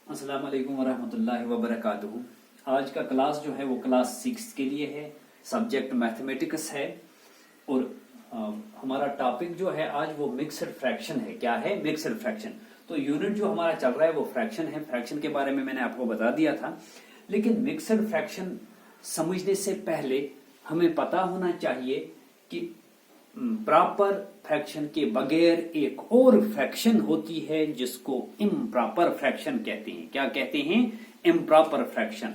अस्सलाम वालेकुम वरहमतुल्लाहि वबरकातुहू। आज का क्लास जो है वो क्लास 6 के लिए है। सब्जेक्ट मैथमेटिक्स है और हमारा टॉपिक जो है आज वो मिक्स्ड फ्रैक्शन है। क्या है? Mixed fraction. तो यूनिट जो हमारा चल रहा है वो फ्रैक्शन है। फ्रैक्शन के बारे में मैंने आपको बता दिया था, लेकिन मिक्स्ड फ्रैक्शन समझने से पहले हमें पता होना चाहिए कि प्रॉपर फ्रैक्शन के बगैर एक और फ्रैक्शन होती है जिसको इम्प्रॉपर फ्रैक्शन कहते हैं। क्या कहते हैं? Improper fraction.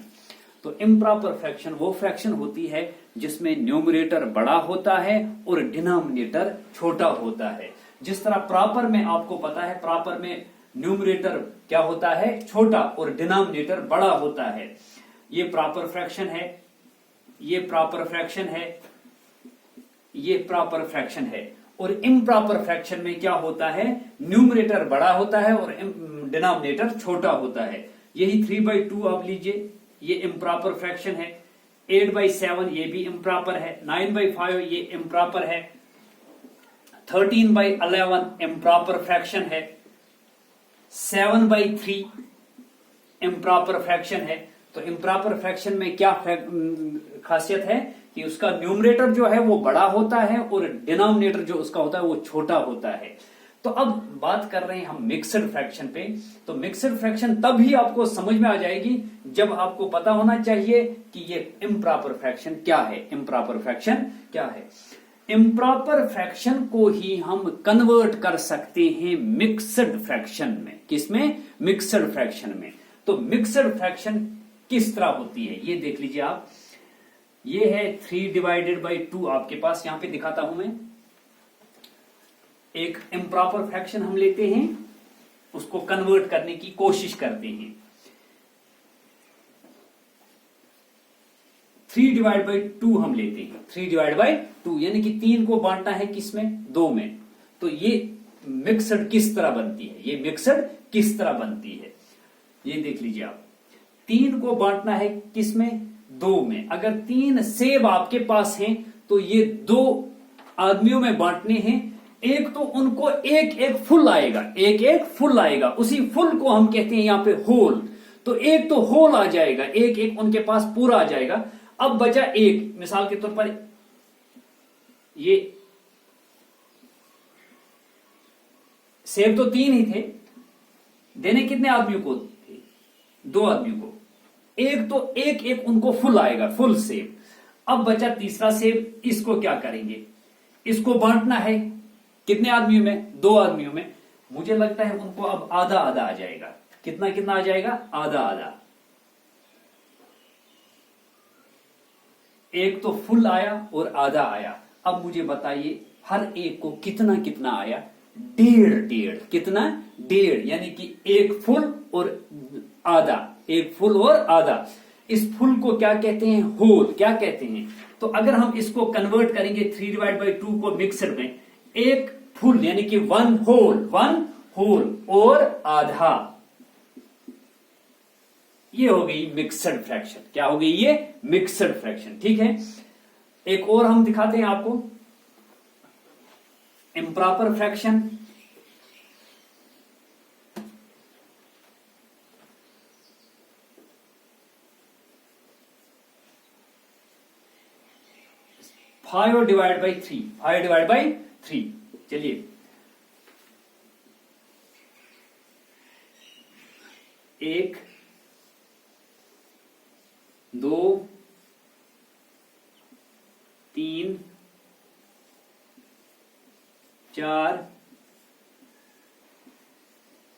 तो इम्प्रॉपर फ्रैक्शन वो फ्रैक्शन होती है जिसमें न्यूमरेटर बड़ा होता है और डिनोमिनेटर छोटा होता है। जिस तरह प्रॉपर में आपको पता है, प्रॉपर में न्यूमरेटर क्या होता है? छोटा, और डिनोमिनेटर बड़ा होता है। ये प्रॉपर फ्रैक्शन है, ये प्रॉपर फ्रैक्शन है, ये प्रॉपर फ्रैक्शन है। और इम्प्रॉपर फ्रैक्शन में क्या होता है? न्यूमरेटर बड़ा होता है और डिनोमिनेटर छोटा होता है। यही 3/2 आप लीजिए, ये इम्प्रॉपर फ्रैक्शन है। 8/7 ये भी इम्प्रॉपर है। 9/5 ये इम्प्रॉपर है। 13/11 इम्प्रॉपर फ्रैक्शन है। 7/3 इम्प्रॉपर फ्रैक्शन है। तो इम्प्रॉपर फ्रैक्शन में क्या खासियत है कि उसका न्यूमरेटर जो है वो बड़ा होता है और डिनोमिनेटर जो उसका होता है वो छोटा होता है। तो अब बात कर रहे हैं हम मिक्स्ड फ्रैक्शन पे। तो मिक्स्ड फ्रैक्शन तभी आपको समझ में आ जाएगी जब आपको पता होना चाहिए कि ये इम्प्रॉपर फ्रैक्शन क्या है। इम्प्रॉपर फ्रैक्शन क्या है? इम्प्रॉपर फ्रैक्शन को ही हम कन्वर्ट कर सकते हैं मिक्स्ड फ्रैक्शन में। किसमें? मिक्स्ड फ्रैक्शन में। तो मिक्स्ड फ्रैक्शन किस तरह होती है ये देख लीजिए आप। ये है 3/2 आपके पास, यहां पे दिखाता हूं मैं। एक इम्प्रॉपर फ्रैक्शन हम लेते हैं, उसको कन्वर्ट करने की कोशिश करते हैं। 3/2 हम लेते हैं। 3/2 यानी कि 3 को बांटना है किसमें? 2 में। तो ये मिक्सड किस तरह बनती है? ये मिक्सड किस तरह बनती है ये देख लीजिए आप। 3 को बांटना है किसमें? 2 में। अगर 3 सेब आपके पास हैं तो ये 2 आदमियों में बांटने हैं। एक तो उनको एक एक फुल आएगा, एक एक फुल आएगा। उसी फुल को हम कहते हैं यहां पे होल। तो एक तो होल आ जाएगा, एक एक उनके पास पूरा आ जाएगा। अब बचा एक, मिसाल के तौर पर ये सेब तो 3 ही थे, देने कितने आदमियों को? 2 आदमियों को। एक तो एक एक उनको फुल आएगा, फुल सेब। अब बचा तीसरा सेब, इसको क्या करेंगे? इसको बांटना है कितने आदमियों में? 2 आदमियों में। मुझे लगता है उनको अब आधा आधा आ जाएगा। कितना कितना आ जाएगा? आधा आधा। एक तो फुल आया और आधा आया। अब मुझे बताइए हर एक को कितना कितना आया? 1.5 कितना? 1.5, यानी कि एक फुल और आधा, एक फुल और आधा। इस फुल को क्या कहते हैं? होल। क्या कहते हैं? तो अगर हम इसको कन्वर्ट करेंगे 3/2 को मिक्सर में, एक फुल यानी कि 1 होल और आधा, ये हो गई मिक्सड फ्रैक्शन। क्या हो गई ये? Mixed fraction. ठीक है, एक और हम दिखाते हैं आपको improper fraction. Five divide by three. चलिए, 1 2 3 4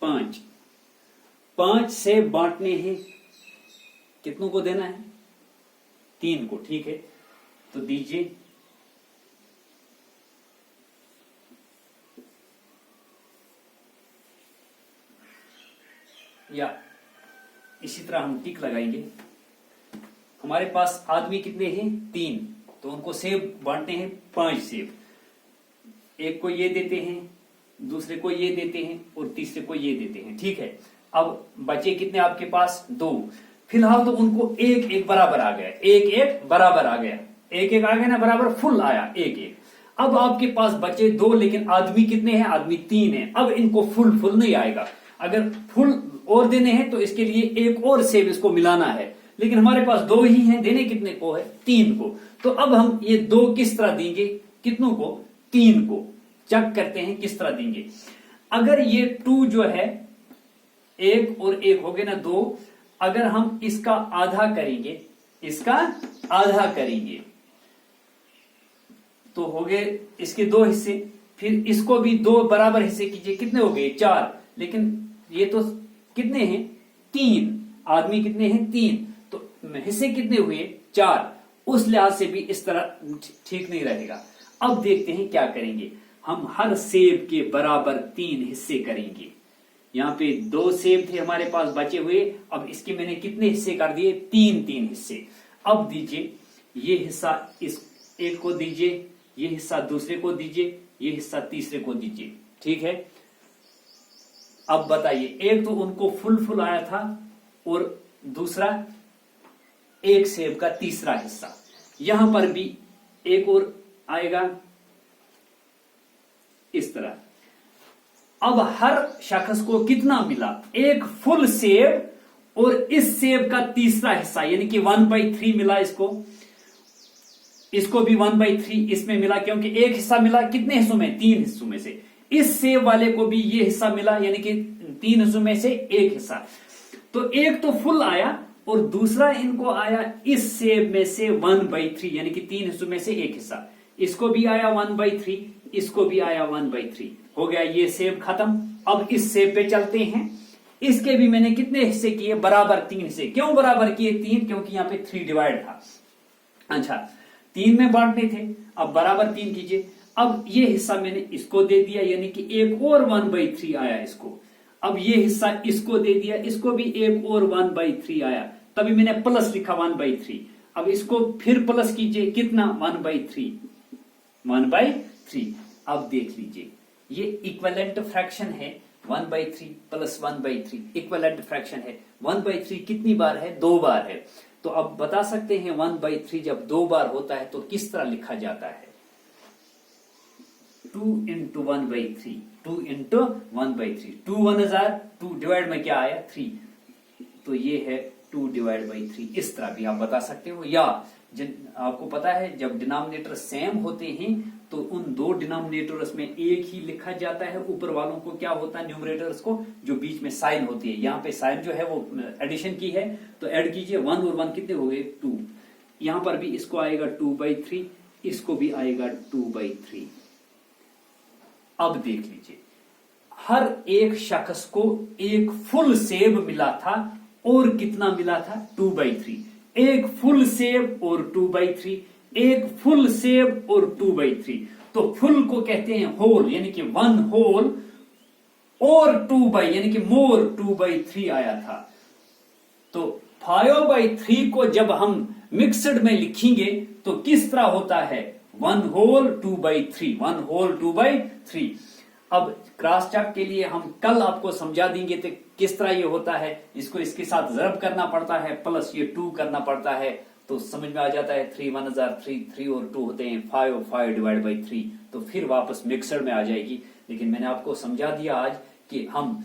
5। 5 से बांटने हैं, कितनों को देना है? 3 को। ठीक है, तो दीजिए। या इसी तरह हम टिक लगाएंगे। हमारे पास आदमी कितने हैं? 3। तो उनको सेब बांटने हैं 5 सेब। एक को ये देते हैं, दूसरे को ये देते हैं और तीसरे को ये देते हैं। ठीक है, अब बचे कितने आपके पास? 2। फिलहाल तो उनको एक एक बराबर आ गया, एक एक बराबर आ गया, एक एक आ गया ना, बराबर फुल आया एक एक। अब आपके पास बचे 2, लेकिन आदमी कितने हैं? आदमी 3 है। अब इनको फुल नहीं आएगा। अगर फुल और देने हैं तो इसके लिए एक और सेब इसको मिलाना है, लेकिन हमारे पास 2 ही हैं, देने कितने को है? 3 को। तो अब हम ये 2 किस तरह देंगे? कितनों को? 3 को। चेक करते हैं किस तरह देंगे। अगर ये 2 जो है 1 और 1 हो गए ना 2, अगर हम इसका आधा करेंगे, इसका आधा करेंगे तो हो गए इसके 2 हिस्से, फिर इसको भी 2 बराबर हिस्से कीजिए, कितने हो गए? 4। लेकिन ये तो कितने हैं? 3। आदमी कितने हैं? 3। तो हिस्से कितने हुए? 4। उस लिहाज से भी इस तरह ठीक नहीं रहेगा। अब देखते हैं क्या करेंगे। हम हर सेब के बराबर 3 हिस्से करेंगे। यहां पे 2 सेब थे हमारे पास बचे हुए, अब इसके मैंने कितने हिस्से कर दिए? 3 हिस्से। अब दीजिए, ये हिस्सा इस एक को दीजिए, ये हिस्सा दूसरे को दीजिए, ये हिस्सा तीसरे को दीजिए, ठीक है। अब बताइए, एक तो उनको फुल आया था और दूसरा एक सेब का तीसरा हिस्सा, यहां पर भी एक और आएगा इस तरह। अब हर शख्स को कितना मिला? एक फुल सेब और इस सेब का तीसरा हिस्सा, यानी कि 1/3 मिला इसको भी 1/3 इसमें मिला, क्योंकि एक हिस्सा मिला कितने हिस्सों में? 3 हिस्सों में से। इस सेब वाले को भी ये हिस्सा मिला, यानी कि 3 हिस्सों में से एक हिस्सा। तो एक तो फुल आया और दूसरा इनको आया इस सेब में से 1/3, यानी कि 3 हिस्सों में से एक हिस्सा। इसको भी आया 1/3, इसको भी आया 1/3। हो गया ये सेब खत्म। अब इस सेब पे चलते हैं। इसके भी मैंने कितने हिस्से किए? बराबर 3 हिस्से। क्यों बराबर किए? 3, क्योंकि यहां पे 3 डिवाइड था। अच्छा, 3 में बांटने थे, अब बराबर 3 कीजिए। अब ये हिस्सा मैंने इसको दे दिया, यानी कि एक और 1/3 आया इसको। अब ये हिस्सा इसको दे दिया, इसको भी एक और 1/3 आया, तभी मैंने प्लस लिखा 1/3। अब इसको फिर प्लस कीजिए, कितना? 1/3। अब देख लीजिए, ये इक्विवेलेंट फ्रैक्शन है। 1/3 प्लस 1/3 इक्विवेलेंट फ्रैक्शन है। 1/3 कितनी बार है? 2 बार है। तो अब बता सकते हैं 1/3 जब 2 बार होता है तो किस तरह लिखा जाता है? 2 × 1/3, 2 × 1/3। 2 1 हजार, 2 डिवाइड में क्या आया? 3। तो ये है 2/3। इस तरह भी आप बता सकते हो। या आपको पता है जब डिनोमिनेटर सेम होते हैं तो उन 2 डिनोमिनेटर्स में एक ही लिखा जाता है। ऊपर वालों को क्या होता है? न्यूमरेटर्स को, जो बीच में साइन होती है। यहाँ पे साइन जो है वो एडिशन की है, तो ऐड कीजिए। 1 और 1 कितने हो गए? 2। यहां पर भी इसको आएगा 2/3, इसको भी आएगा 2/3। अब देख लीजिए, हर एक शख्स को एक फुल सेब मिला था और कितना मिला था? 2/3। एक फुल सेब और 2/3, एक फुल सेब और 2/3। तो फुल को कहते हैं होल, यानी कि 1 होल, और 2 यानी कि मोर 2/3 आया था। तो 5/3 को जब हम मिक्सड में लिखेंगे तो किस तरह होता है? 1 होल 2/3, 1 होल 2/3। अब क्रॉस चेक के लिए हम कल आपको समझा देंगे तो किस तरह ये होता है। इसको इसके साथ ज़रब करना पड़ता है, प्लस ये 2 करना पड़ता है, तो समझ में आ जाता है। 3 1 हजार 3, 3 और 2 होते हैं 5, 5 डिवाइड बाई 3, तो फिर वापस मिक्सर में आ जाएगी। लेकिन मैंने आपको समझा दिया आज कि हम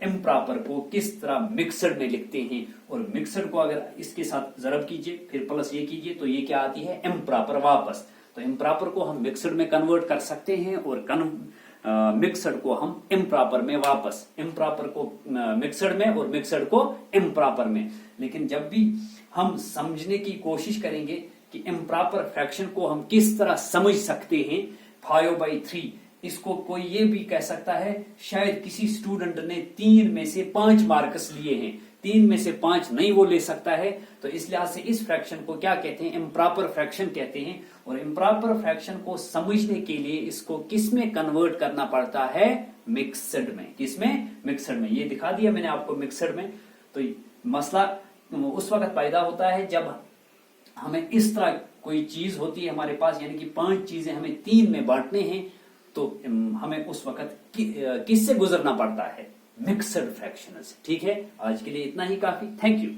इम्प्रॉपर को किस तरह मिक्सर में लिखते हैं, और मिक्सर को अगर इसके साथ ज़रब कीजिए फिर प्लस ये कीजिए तो ये क्या आती है? इम्प्रॉपर वापस। तो इम्प्रॉपर को हम मिक्सर में कन्वर्ट कर सकते हैं और मिक्सड को हम इम्प्रॉपर में वापस, इम्प्रॉपर को मिक्सड में और मिक्सड को इम्प्रॉपर में। लेकिन जब भी हम समझने की कोशिश करेंगे कि इम्प्रॉपर फ्रैक्शन को हम किस तरह समझ सकते हैं, 5/3, इसको कोई ये भी कह सकता है शायद किसी स्टूडेंट ने 3 में से 5 मार्क्स लिए हैं, 3 में से 5 नहीं वो ले सकता है। तो इस लिहाज से इस फ्रैक्शन को क्या कहते हैं? इम्प्रॉपर फ्रैक्शन कहते हैं। और इम्प्रॉपर फ्रैक्शन को समझने के लिए इसको किस में कन्वर्ट करना पड़ता है? मिक्सड में। किसमें? मिक्सड में। ये दिखा दिया मैंने आपको मिक्सड में। तो मसला उस वक्त पैदा होता है जब हमें इस तरह कोई चीज होती है हमारे पास, यानी कि 5 चीजें हमें 3 में बांटने हैं, तो हमें उस वक्त किससे गुजरना पड़ता है? Mixed fractions. ठीक है, आज के लिए इतना ही काफी। Thank you.